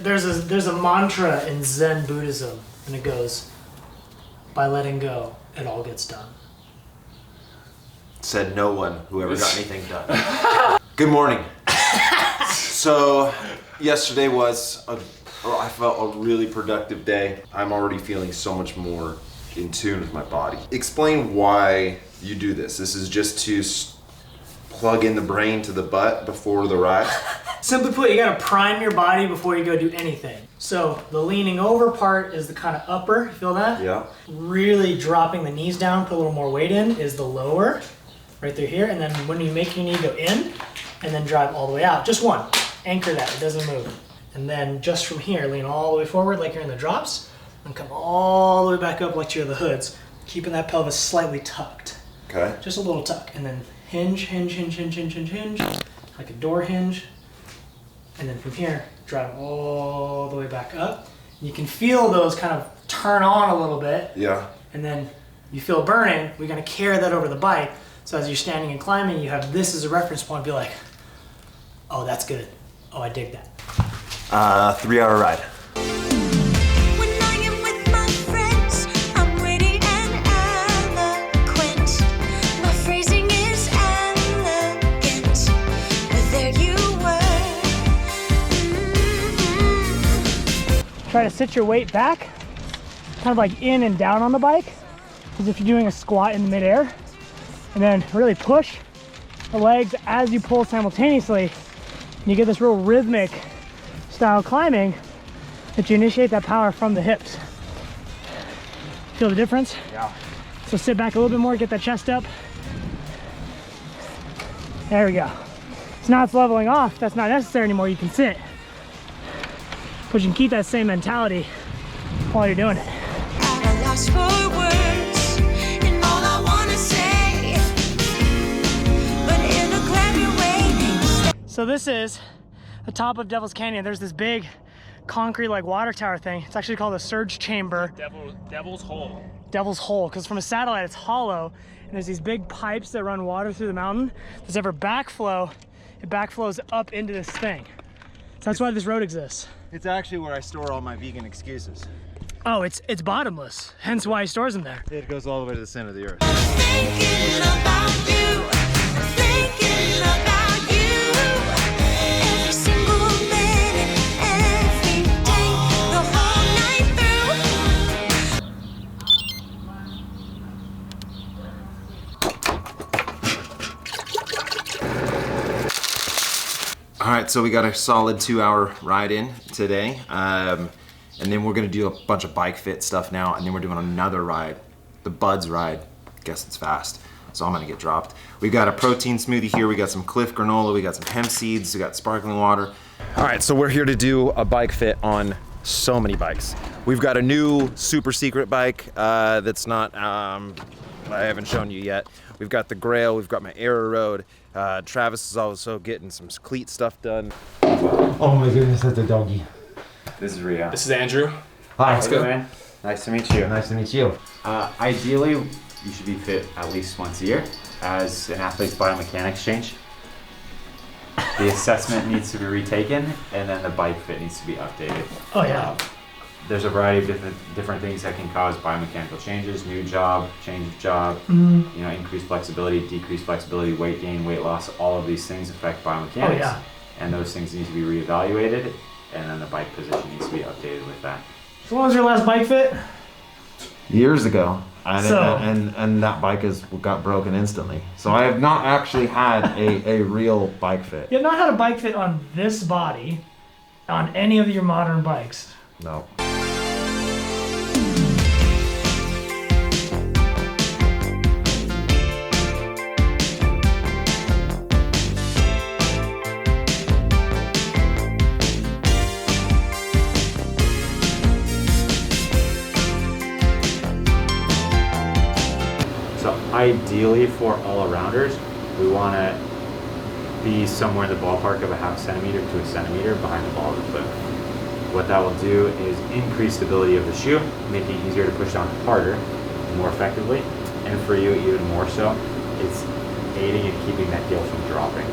There's a mantra in Zen Buddhism, and it goes, by letting go, it all gets done. Said no one who ever got anything done. Good morning. So yesterday was, I felt a really productive day. I'm already feeling so much more in tune with my body. Explain why you do this. This is just to plug in the brain to the butt before the ride? Simply put, you gotta prime your body before you go do anything. So the leaning over part is the kind of upper, you feel that? Yeah. Really dropping the knees down, put a little more weight in, is the lower, right through here. And then when you make your knee go in, and then drive all the way out. Just one, anchor that, it doesn't move. And then just from here, lean all the way forward like you're in the drops, and come all the way back up like you're the hoods, keeping that pelvis slightly tucked. Okay. Just a little tuck, and then hinge, hinge, hinge, hinge, hinge, hinge, hinge, like a door hinge. And then from here, drive all the way back up. You can feel those kind of turn on a little bit. Yeah. And then you feel burning. We're gonna carry that over the bike. So as you're standing and climbing, you have this as a reference point. Be like, oh, that's good. Oh, I dig that. 3-hour ride. Try to sit your weight back, kind of like in and down on the bike, as if you're doing a squat in midair. And then really push the legs as you pull simultaneously. And you get this real rhythmic style climbing that you initiate that power from the hips. Feel the difference? Yeah. So sit back a little bit more, get that chest up. There we go. So now it's leveling off. That's not necessary anymore. You can sit. But you can keep that same mentality while you're doing it. So this is the top of Devil's Canyon. There's this big concrete like water tower thing. It's actually called a surge chamber. Devil's Hole. Devil's Hole, because from a satellite it's hollow, and there's these big pipes that run water through the mountain. If there's ever backflow, it backflows up into this thing. So that's why this road exists. It's actually where I store all my vegan excuses. Oh, it's bottomless, hence why he stores them there. It goes all the way to the center of the earth. Thinking about you, thinking about you, every single minute, every day, the whole night All right, so we got a solid 2-hour ride in today. And then we're gonna do a bunch of bike fit stuff now, and then we're doing another ride, the Buds ride. Guess it's fast, so I'm gonna get dropped. We've got a protein smoothie here, we got some Cliff granola, we got some hemp seeds, we got sparkling water. All right, so we're here to do a bike fit on so many bikes. We've got a new super secret bike that's not, I haven't shown you yet. We've got the Grail, we've got my Aero Road. Travis is also getting some cleat stuff done. Oh my goodness, that's a doggy. This is Ria. This is Andrew. Hi. What's good, man? Nice to meet you. Nice to meet you. Ideally, you should be fit at least once a year as an athlete's biomechanics change. The assessment needs to be retaken, and then the bike fit needs to be updated. Oh yeah. There's a variety of different things that can cause biomechanical changes: new job, change of job, increased flexibility, decreased flexibility, weight gain, weight loss. All of these things affect biomechanics, Oh yeah. and those things need to be reevaluated, and then the bike position needs to be updated with that. So when was your last bike fit? Years ago, and, So- and that bike got broken instantly. So I have not actually had a real bike fit. You have not had a bike fit on this body on any of your modern bikes. No. So ideally for all-arounders, we want to be somewhere in the ballpark of a ½ centimeter to a centimeter behind the ball of the foot. What that will do is increase stability of the shoe, making it easier to push down harder, more effectively, and for you even more so, it's aiding in keeping that heel from dropping.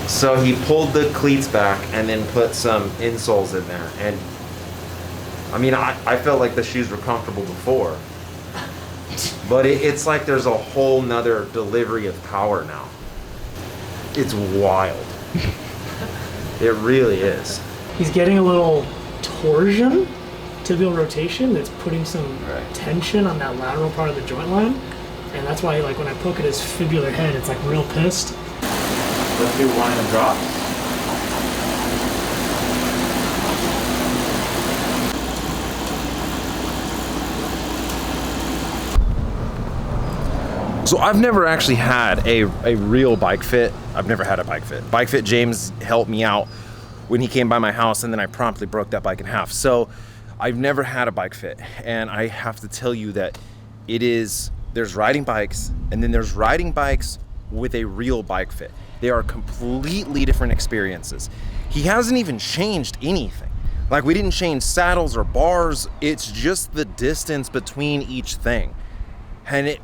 So he pulled the cleats back and then put some insoles in there. And I mean, I felt like the shoes were comfortable before, but it's like there's a whole nother delivery of power now. It's wild. It really is. He's getting a little torsion, tibial rotation, that's putting some tension on that lateral part of the joint line. And that's why, like, when I poke at his fibular head, it's like real pissed. Let's do one and drop. So I've never actually had a real bike fit. I've never had a bike fit. Bike Fit James helped me out when he came by my house, and then I promptly broke that bike in half. So I've never had a bike fit, and I have to tell you that there's riding bikes, and then there's riding bikes with a real bike fit. They are completely different experiences. He hasn't even changed anything. Like, we didn't change saddles or bars. It's just the distance between each thing. And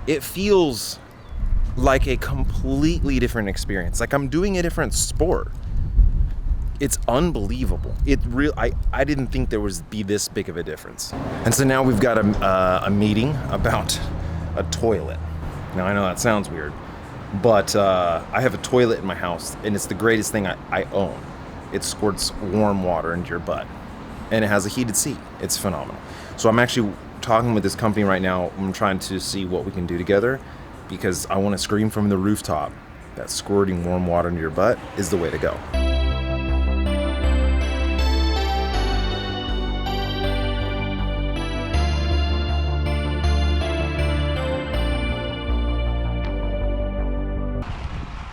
it feels like a completely different experience. Like I'm doing a different sport. It's unbelievable. I didn't think there was be this big of a difference. And so now we've got a meeting about a toilet. Now I know that sounds weird, but I have a toilet in my house, and it's the greatest thing I own. It squirts warm water into your butt, and it has a heated seat. It's phenomenal. So I'm actually talking with this company right now. I'm trying to see what we can do together, because I want to scream from the rooftop that squirting warm water into your butt is the way to go.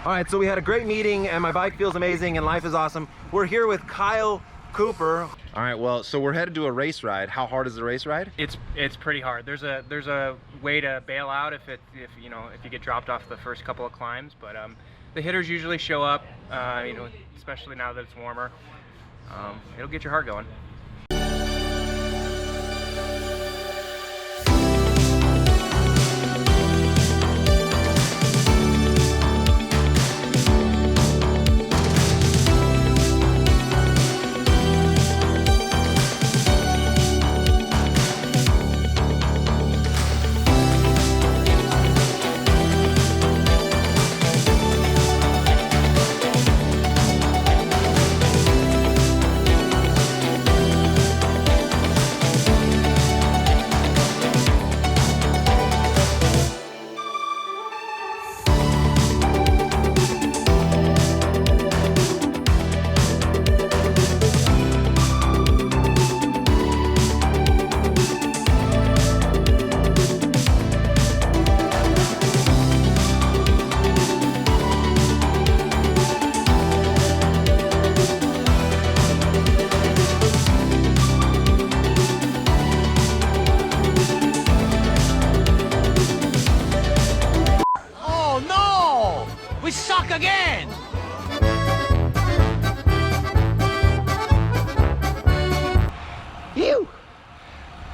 All right, so we had a great meeting, and my bike feels amazing, and life is awesome. We're here with Kyle Cooper. All right, well, so we're headed to a race ride. How hard is the race ride? It's pretty hard. There's a way to bail out if you get dropped off the first couple of climbs, but the hitters usually show up. Especially now that it's warmer. It'll get your heart going.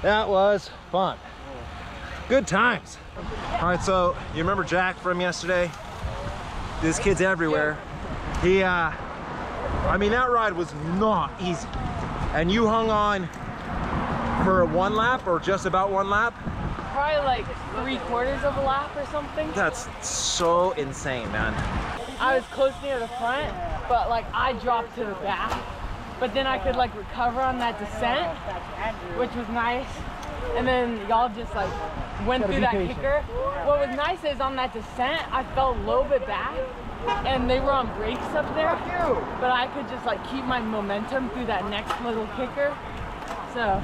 That was fun. Good times. All right, so you remember Jack from yesterday? This kid's everywhere. I mean, that ride was not easy. And you hung on for one lap, or just about one lap? Probably like 3/4 of a lap or something. That's so insane, man. I was close near the front, but like I dropped to the back. But then I could like recover on that descent, which was nice. And then y'all just like went through that kicker. What was nice is on that descent, I felt a little bit back, and they were on brakes up there. But I could just like keep my momentum through that next little kicker. So,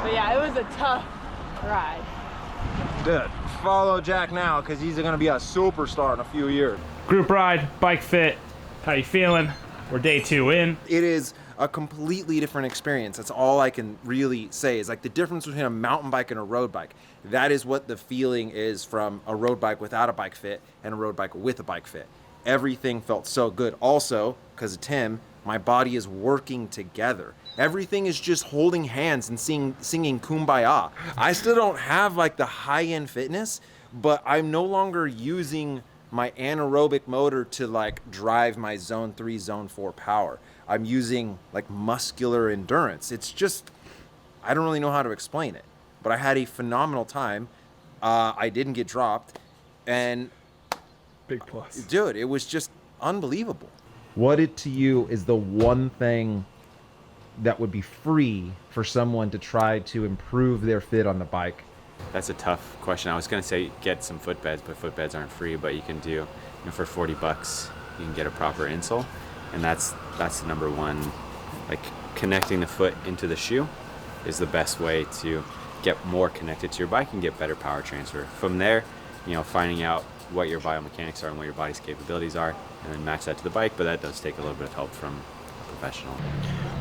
but yeah, it was a tough ride. Dude, follow Jack now, because he's gonna be a superstar in a few years. Group ride, bike fit. How you feeling? We're day 2 in. It is a completely different experience. That's all I can really say, is like the difference between a mountain bike and a road bike. That is what the feeling is from a road bike without a bike fit and a road bike with a bike fit. Everything felt so good. Also, because of Tim, my body is working together. Everything is just holding hands and singing Kumbaya. I still don't have like the high-end fitness, but I'm no longer using my anaerobic motor to like drive my zone 3, zone 4 power. I'm using like muscular endurance. It's just, I don't really know how to explain it, but I had a phenomenal time. I didn't get dropped, and Big plus. dude, it was just unbelievable. What to you is the one thing that would be free for someone to try to improve their fit on the bike? That's a tough question. I was gonna say get some footbeds, but footbeds aren't free. But you can do, you know, for $40, you can get a proper insole, and that's the number one. Like connecting the foot into the shoe is the best way to get more connected to your bike and get better power transfer. From there, you know, finding out what your biomechanics are and what your body's capabilities are, and then match that to the bike. But that does take a little bit of help from a professional.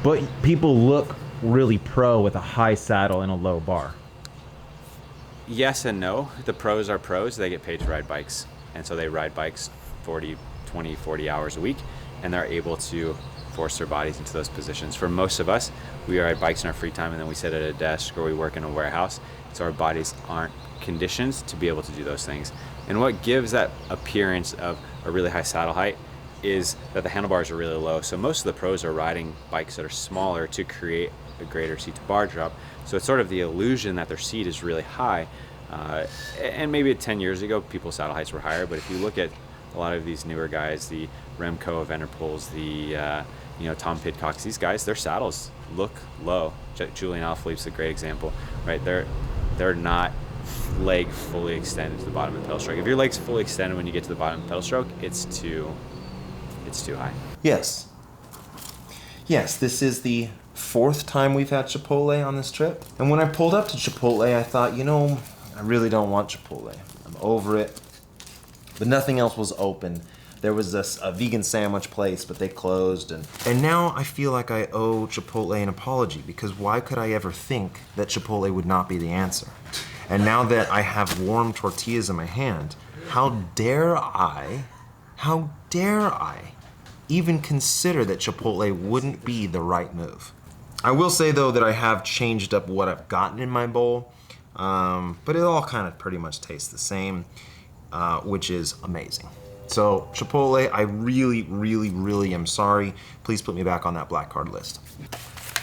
But people look really pro with a high saddle and a low bar. Yes and no. The pros are pros. They get paid to ride bikes. And so they ride bikes 40 hours a week, and they're able to force their bodies into those positions. For most of us, we ride bikes in our free time, and then we sit at a desk or we work in a warehouse. So our bodies aren't conditioned to be able to do those things. And what gives that appearance of a really high saddle height is that the handlebars are really low. So most of the pros are riding bikes that are smaller to create a greater seat to bar drop. So it's sort of the illusion that their seat is really high. And maybe 10 years ago, people's saddle heights were higher. But if you look at a lot of these newer guys, the Remco of Vanderpoels, the Tom Pidcocks, these guys, their saddles look low. Julian Alaphilippe's a great example, right? They're not leg fully extended to the bottom of the pedal stroke. If your leg's fully extended when you get to the bottom of the pedal stroke, it's too high. Yes, this is the 4th time we've had Chipotle on this trip. And when I pulled up to Chipotle, I thought, you know, I really don't want Chipotle. I'm over it. But nothing else was open. There was a vegan sandwich place, but they closed. And now I feel like I owe Chipotle an apology, because why could I ever think that Chipotle would not be the answer? And now that I have warm tortillas in my hand, how dare I even consider that Chipotle wouldn't be the right move? I will say though that I have changed up what I've gotten in my bowl, but it all kind of pretty much tastes the same, which is amazing. So Chipotle, I really am sorry. Please put me back on that black card list.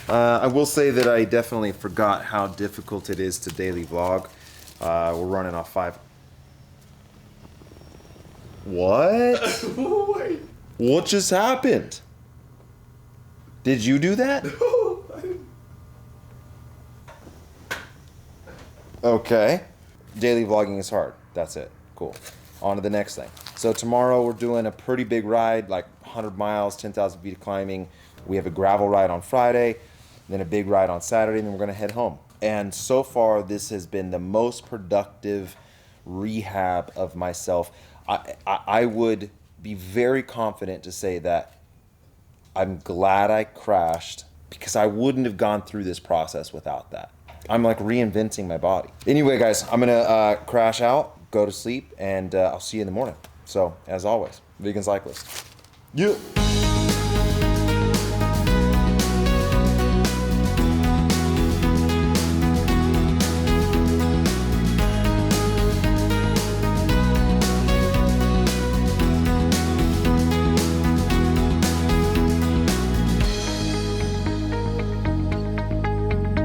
I will say that I definitely forgot how difficult it is to daily vlog. We're running off 5. What? Wait. What just happened? Did you do that? Okay. Daily vlogging is hard. That's it. Cool. On to the next thing. So tomorrow we're doing a pretty big ride, like 100 miles, 10,000 feet of climbing. We have a gravel ride on Friday, then a big ride on Saturday, and then we're gonna head home. And so far, this has been the most productive rehab of myself. I would be very confident to say that I'm glad I crashed, because I wouldn't have gone through this process without that. I'm like reinventing my body. Anyway, guys, I'm gonna crash out, go to sleep, and I'll see you in the morning. So, as always, vegan cyclist. Yeah.